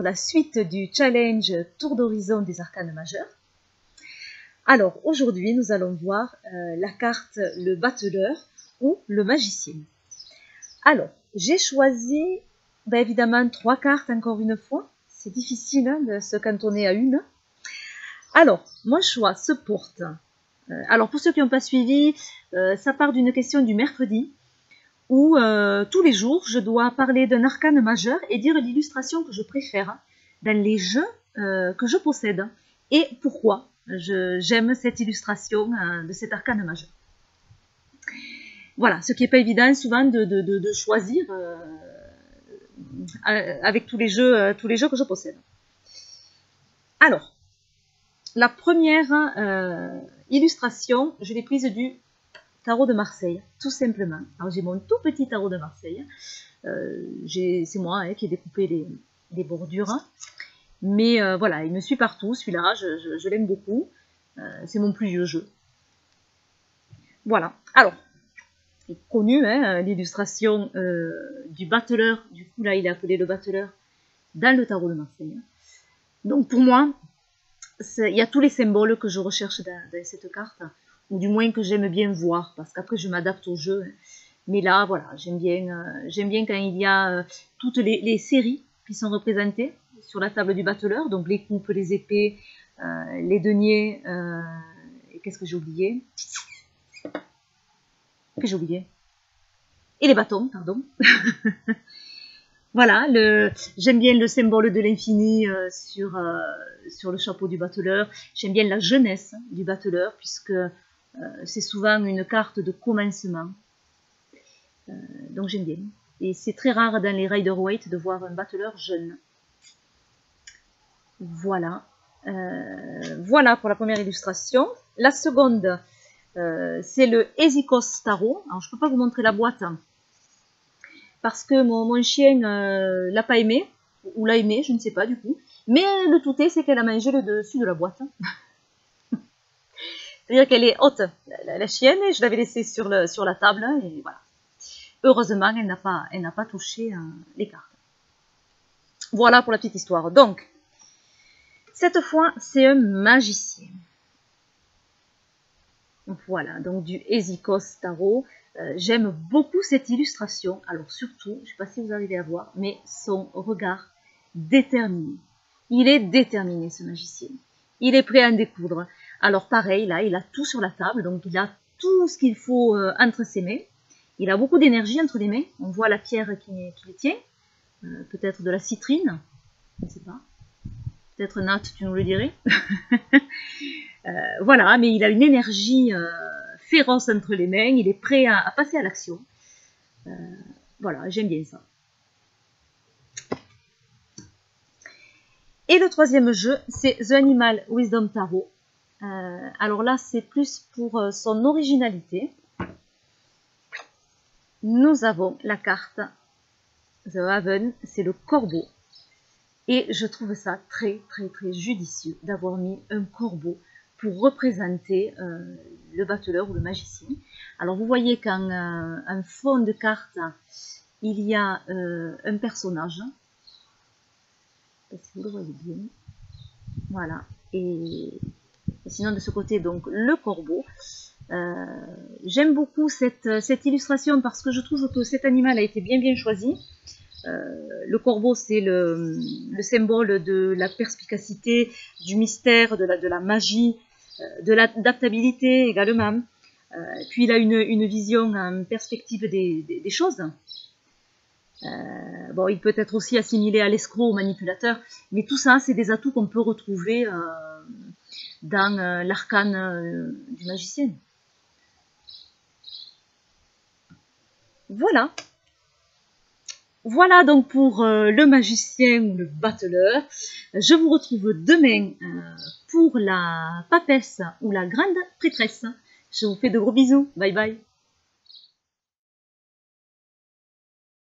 la suite du challenge Tour d'horizon des arcanes majeurs. Alors aujourd'hui nous allons voir la carte le battleur ou le magicien. Alors j'ai choisi évidemment 3 cartes encore une fois, c'est difficile de se cantonner à une. Alors mon choix se porte, alors pour ceux qui n'ont pas suivi, ça part d'une question du mercredi où tous les jours je dois parler d'un arcane majeur et dire l'illustration que je préfère dans les jeux que je possède et pourquoi j'aime cette illustration de cet arcane majeur. Voilà, ce qui n'est pas évident souvent de choisir avec tous les jeux que je possède. Alors, la première illustration, je l'ai prise du tarot de Marseille, tout simplement. Alors j'ai mon tout petit tarot de Marseille. C'est moi qui ai découpé les bordures. Mais voilà, il me suit partout. Celui-là, je l'aime beaucoup. C'est mon plus vieux jeu. Voilà. Alors, c'est connu, l'illustration du battleur. Du coup, là, il est appelé le battleur dans le tarot de Marseille. Donc pour moi, il y a tous les symboles que je recherche dans cette carte, ou du moins que j'aime bien voir, parce qu'après je m'adapte au jeu. Mais là, voilà, j'aime bien quand il y a toutes les séries qui sont représentées sur la table du battleur, donc les coupes, les épées, les deniers, et qu'est-ce que j'ai oublié? Et les bâtons, pardon. Voilà, j'aime bien le symbole de l'infini sur le chapeau du battleur. J'aime bien la jeunesse du battleur, puisque c'est souvent une carte de commencement. Donc j'aime bien. Et c'est très rare dans les Rider-Waite de voir un battleur jeune. Voilà. Voilà pour la première illustration. La seconde, c'est le Ezikos Tarot. Alors je ne peux pas vous montrer la boîte, parce que mon chien l'a pas aimé, ou l'a aimé, je ne sais pas du coup. Mais le tout est, c'est qu'elle a mangé le dessus de la boîte. C'est-à-dire qu'elle est haute, la chienne, et je l'avais laissée sur la table, et voilà. Heureusement, elle n'a pas touché les cartes. Voilà pour la petite histoire. Donc, cette fois, c'est un magicien. Voilà, donc du Ezikos Tarot. J'aime beaucoup cette illustration. Alors surtout, je ne sais pas si vous arrivez à voir, mais son regard déterminé. Il est déterminé, ce magicien. Il est prêt à en découdre. Alors pareil, là, il a tout sur la table, donc il a tout ce qu'il faut entre ses mains. Il a beaucoup d'énergie entre les mains. On voit la pierre qui les tient. Peut-être de la citrine. Je ne sais pas. Peut-être Nat, tu nous le dirais. Voilà, mais il a une énergie féroce entre les mains. Il est prêt à passer à l'action. Voilà, j'aime bien ça. Et le troisième jeu, c'est The Animal Wisdom Tarot. Alors là, c'est plus pour son originalité. Nous avons la carte The Raven, c'est le corbeau. Et je trouve ça très judicieux d'avoir mis un corbeau pour représenter le battleur ou le magicien. Alors vous voyez qu'en fond de carte, il y a un personnage. Si vous le voyez bien. Voilà. Et sinon de ce côté, donc, le corbeau. J'aime beaucoup cette illustration parce que je trouve que cet animal a été bien choisi. Le corbeau, c'est le symbole de la perspicacité, du mystère, de la magie, de l'adaptabilité également. Puis il a une vision en perspective des choses. Bon, il peut être aussi assimilé à l'escroc, au manipulateur, mais tout ça, c'est des atouts qu'on peut retrouver dans l'arcane du magicien. Voilà. Voilà donc pour le magicien ou le battleur. Je vous retrouve demain pour la papesse ou la grande prêtresse. Je vous fais de gros bisous. Bye bye.